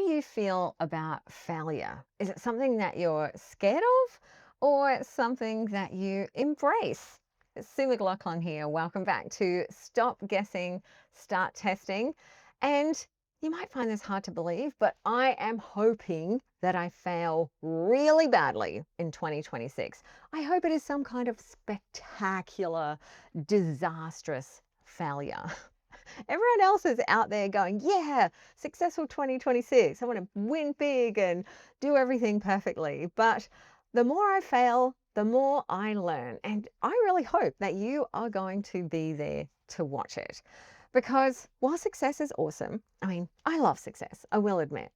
do you feel about failure? Is it something that you're scared of or something that you embrace? It's Sue McLachlan here. Welcome back to Stop Guessing, Start Testing. And you might find this hard to believe, but I am hoping that I fail really badly in 2026. I hope it is some kind of spectacular, disastrous failure. Everyone else is out there going, yeah, successful 2026. I want to win big and do everything perfectly. But the more I fail, the more I learn. And I really hope that you are going to be there to watch it. Because while success is awesome, I mean, I love success, I will admit.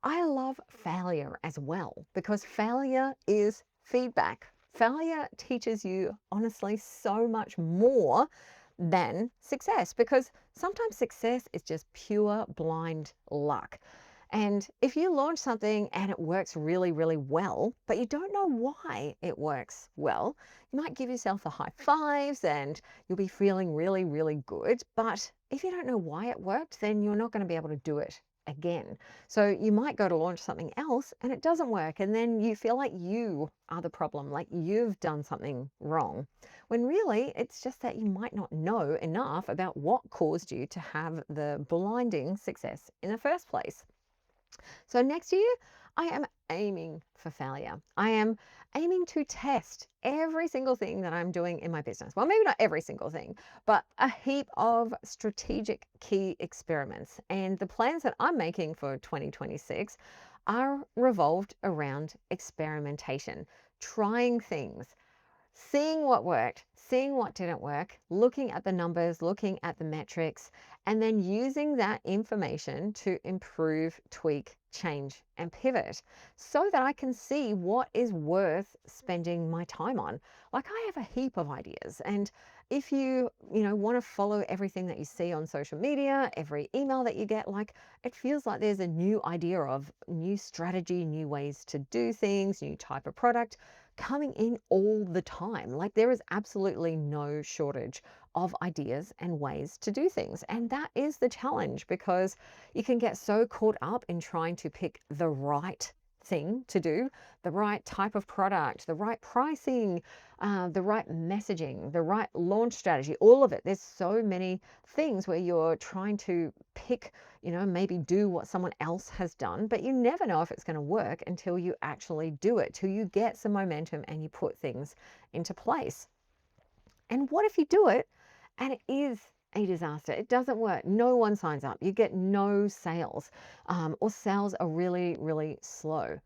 I love failure as well because failure is feedback. Failure teaches you, honestly, so much more than success because sometimes success is just pure blind luck. And if you launch something and it works really, really well, but you don't know why it works well, you might give yourself the high fives and you'll be feeling really, really good. But if you don't know why it worked, then you're not going to be able to do it again. So you might go to launch something else and it doesn't work. And then you feel like you are the problem, like you've done something wrong. When really it's just that you might not know enough about what caused you to have the blinding success in the first place. So next year, I am aiming for failure. I am aiming to test every single thing that I'm doing in my business. Well, maybe not every single thing, but a heap of strategic key experiments. And the plans that I'm making for 2026 are revolved around experimentation, trying things, seeing what worked, seeing what didn't work, looking at the numbers, looking at the metrics, and then using that information to improve, tweak, change, and pivot so that I can see what is worth spending my time on. Like I have a heap of ideas, and if you want to follow everything that you see on social media, every email that you get, like it feels like there's a new idea of new strategy, new ways to do things, new type of product coming in all the time. Like there is absolutely no shortage of ideas and ways to do things. And that is the challenge because you can get so caught up in trying to pick the right thing to do, the right type of product, the right pricing, the right messaging, the right launch strategy, all of it. There's so many things where you're trying to pick, maybe do what someone else has done, but you never know if it's going to work until you actually do it, till you get some momentum and you put things into place. And what if you do it and it is a disaster? It doesn't work. No one signs up. You get no sales, or sales are really, really slow.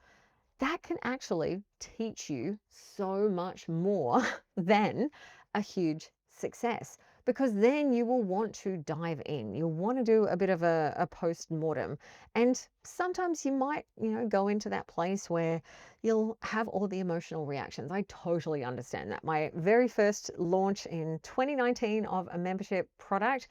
That can actually teach you so much more than a huge success because then you will want to dive in. You'll want to do a bit of a post-mortem. And sometimes you might, go into that place where you'll have all the emotional reactions. I totally understand that. My very first launch in 2019 of a membership product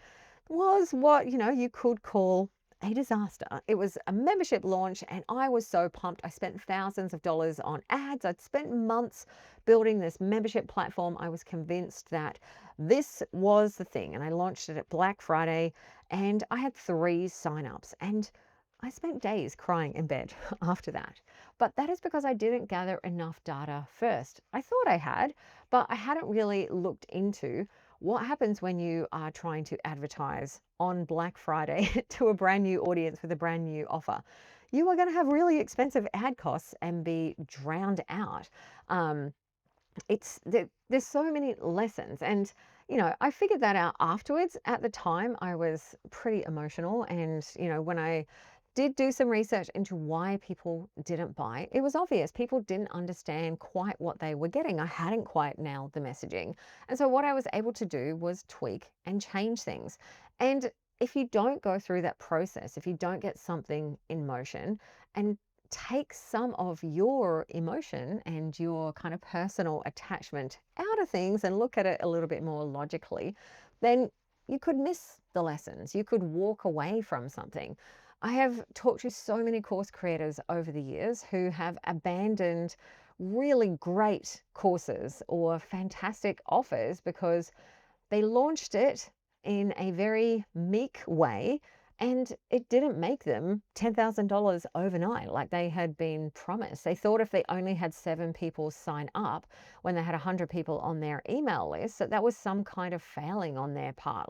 was what, you could call a disaster. It was a membership launch and I was so pumped. I spent thousands of dollars on ads. I'd spent months building this membership platform. I was convinced that this was the thing. And I launched it at Black Friday and I had 3 signups and I spent days crying in bed after that. But that is because I didn't gather enough data first. I thought I had, but I hadn't really looked into what happens when you are trying to advertise on Black Friday to a brand new audience with a brand new offer. You are going to have really expensive ad costs and be drowned out. There's so many lessons, and I figured that out afterwards. At the time, I was pretty emotional, and when I did do some research into why people didn't buy, it was obvious people didn't understand quite what they were getting. I hadn't quite nailed the messaging. And so what I was able to do was tweak and change things. And if you don't go through that process, if you don't get something in motion and take some of your emotion and your kind of personal attachment out of things and look at it a little bit more logically, then you could miss the lessons. You could walk away from something. I have talked to so many course creators over the years who have abandoned really great courses or fantastic offers because they launched it in a very meek way And it didn't make them $10,000 overnight like they had been promised. They thought if they only had 7 people sign up when they had 100 people on their email list, that was some kind of failing on their part.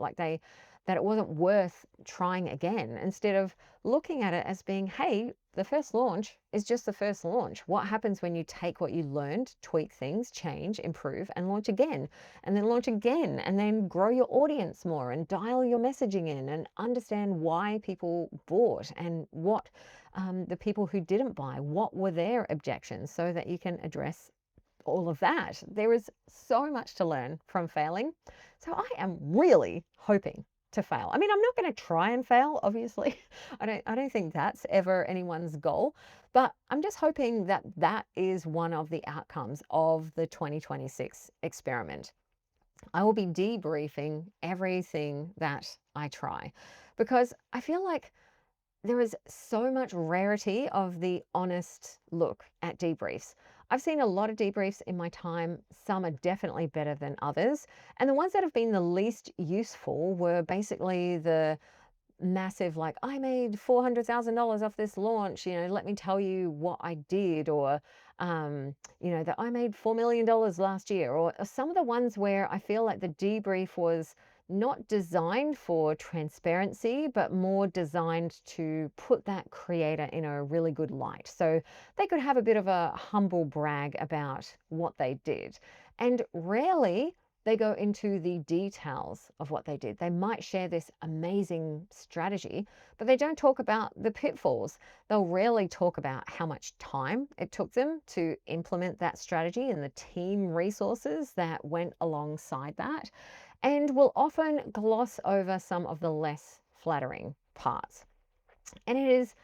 That it wasn't worth trying again, instead of looking at it as being, hey, the first launch is just the first launch. What happens when you take what you learned, tweak things, change, improve, and launch again, and then launch again, and then grow your audience more and dial your messaging in and understand why people bought and what the people who didn't buy, what were their objections, so that you can address all of that. There is so much to learn from failing. So I am really hoping to fail. I mean, I'm not going to try and fail, obviously. I don't think that's ever anyone's goal, but I'm just hoping that that is one of the outcomes of the 2026 experiment. I will be debriefing everything that I try, because I feel like there is so much rarity of the honest look at debriefs. I've seen a lot of debriefs in my time. Some are definitely better than others. And the ones that have been the least useful were basically the massive, like, I made $400,000 off this launch, let me tell you what I did, or that I made $4 million last year, or some of the ones where I feel like the debrief was not designed for transparency, but more designed to put that creator in a really good light, so they could have a bit of a humble brag about what they did. And rarely they go into the details of what they did. They might share this amazing strategy, but they don't talk about the pitfalls. They'll rarely talk about how much time it took them to implement that strategy and the team resources that went alongside that, and will often gloss over some of the less flattering parts. And it is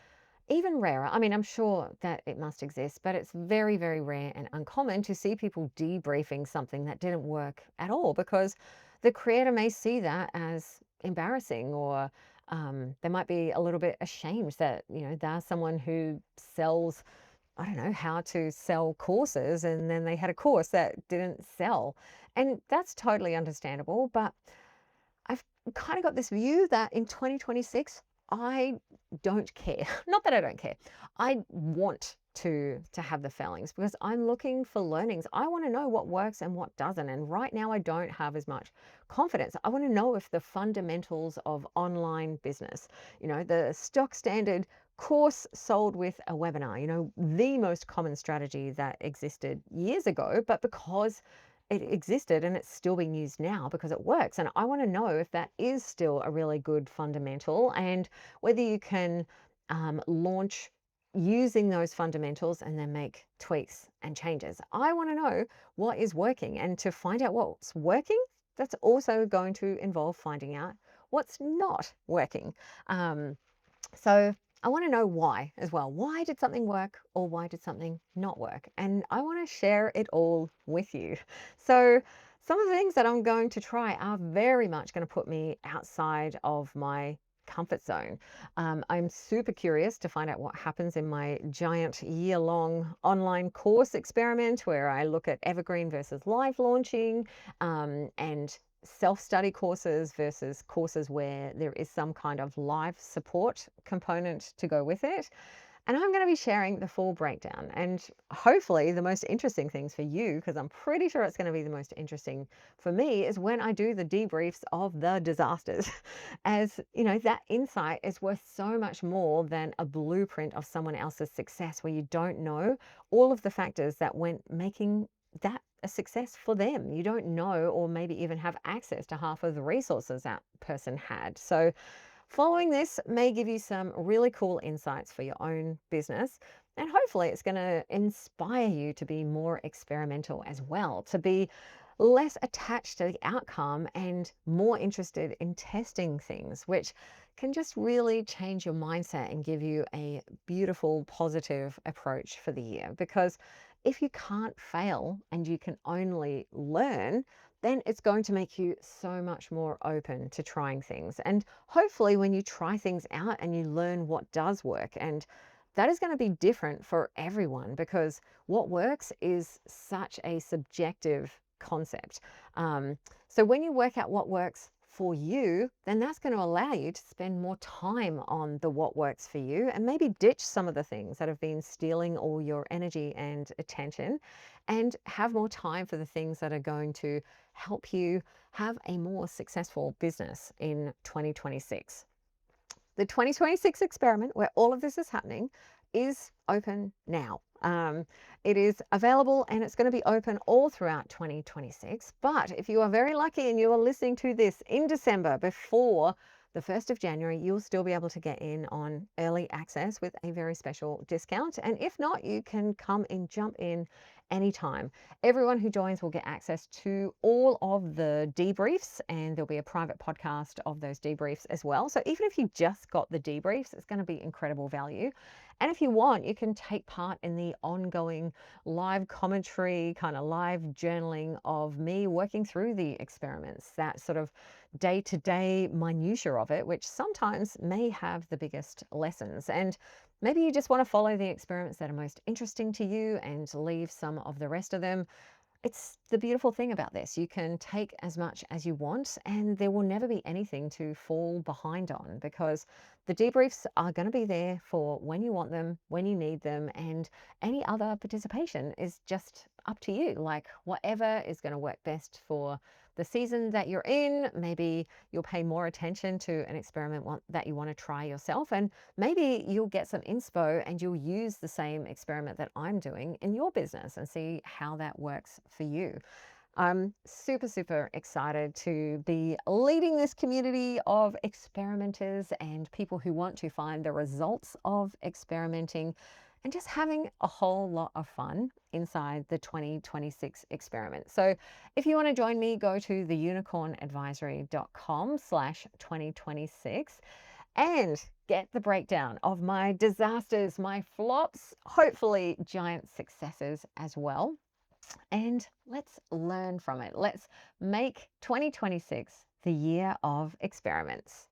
even rarer. I mean, I'm sure that it must exist, but it's very, very rare and uncommon to see people debriefing something that didn't work at all, because the creator may see that as embarrassing, or they might be a little bit ashamed that, they're someone who sells, I don't know, how to sell courses, and then they had a course that didn't sell. And that's totally understandable, but I've kind of got this view that in 2026, I don't care. Not that I don't care. I want to have the failings, because I'm looking for learnings. I want to know what works and what doesn't. And right now I don't have as much confidence. I want to know if the fundamentals of online business, the stock standard course sold with a webinar, the most common strategy that existed years ago, but because it existed and it's still being used now because it works. And I want to know if that is still a really good fundamental, and whether you can launch using those fundamentals and then make tweaks and changes. I want to know what is working, and to find out what's working, that's also going to involve finding out what's not working. So I want to know why as well. Why did something work, or why did something not work? And I want to share it all with you. So some of the things that I'm going to try are very much going to put me outside of my comfort zone. I'm super curious to find out what happens in my giant year-long online course experiment, where I look at evergreen versus live launching, and self-study courses versus courses where there is some kind of live support component to go with it. And I'm going to be sharing the full breakdown, and hopefully the most interesting things for you, because I'm pretty sure it's going to be the most interesting for me, is when I do the debriefs of the disasters. As that insight is worth so much more than a blueprint of someone else's success, where you don't know all of the factors that went making that a success for them. You don't know, or maybe even have access to half of the resources that person had. So following this may give you some really cool insights for your own business, and hopefully it's going to inspire you to be more experimental as well, to be less attached to the outcome and more interested in testing things, which can just really change your mindset and give you a beautiful, positive approach for the year. Because if you can't fail and you can only learn, then it's going to make you so much more open to trying things. And hopefully when you try things out and you learn what does work, and that is going to be different for everyone, because what works is such a subjective concept. So when you work out what works for you, then that's going to allow you to spend more time on the what works for you and maybe ditch some of the things that have been stealing all your energy and attention and have more time for the things that are going to help you have a more successful business in 2026. The 2026 experiment, where all of this is happening, is open now. It is available and it's going to be open all throughout 2026. But if you are very lucky and you are listening to this in December before the 1st of January, you'll still be able to get in on early access with a very special discount. And if not, you can come and jump in anytime. Everyone who joins will get access to all of the debriefs, and there'll be a private podcast of those debriefs as well. So even if you just got the debriefs, it's going to be incredible value. And if you want, you can take part in the ongoing live commentary, kind of live journaling of me working through the experiments, that sort of day-to-day minutiae of it, which sometimes may have the biggest lessons. And maybe you just want to follow the experiments that are most interesting to you and leave some of the rest of them. It's the beautiful thing about this. You can take as much as you want, and there will never be anything to fall behind on, because the debriefs are going to be there for when you want them, when you need them, and any other participation is just up to you. Like whatever is going to work best for the season that you're in. Maybe you'll pay more attention to an experiment that you want to try yourself, and maybe you'll get some inspo and you'll use the same experiment that I'm doing in your business and see how that works for you. I'm super, super excited to be leading this community of experimenters and people who want to find the results of experimenting and just having a whole lot of fun inside the 2026 experiment. So if you want to join me, go to theunicornadvisory.com/2026 and get the breakdown of my disasters, my flops, hopefully giant successes as well. And let's learn from it. Let's make 2026 the year of experiments.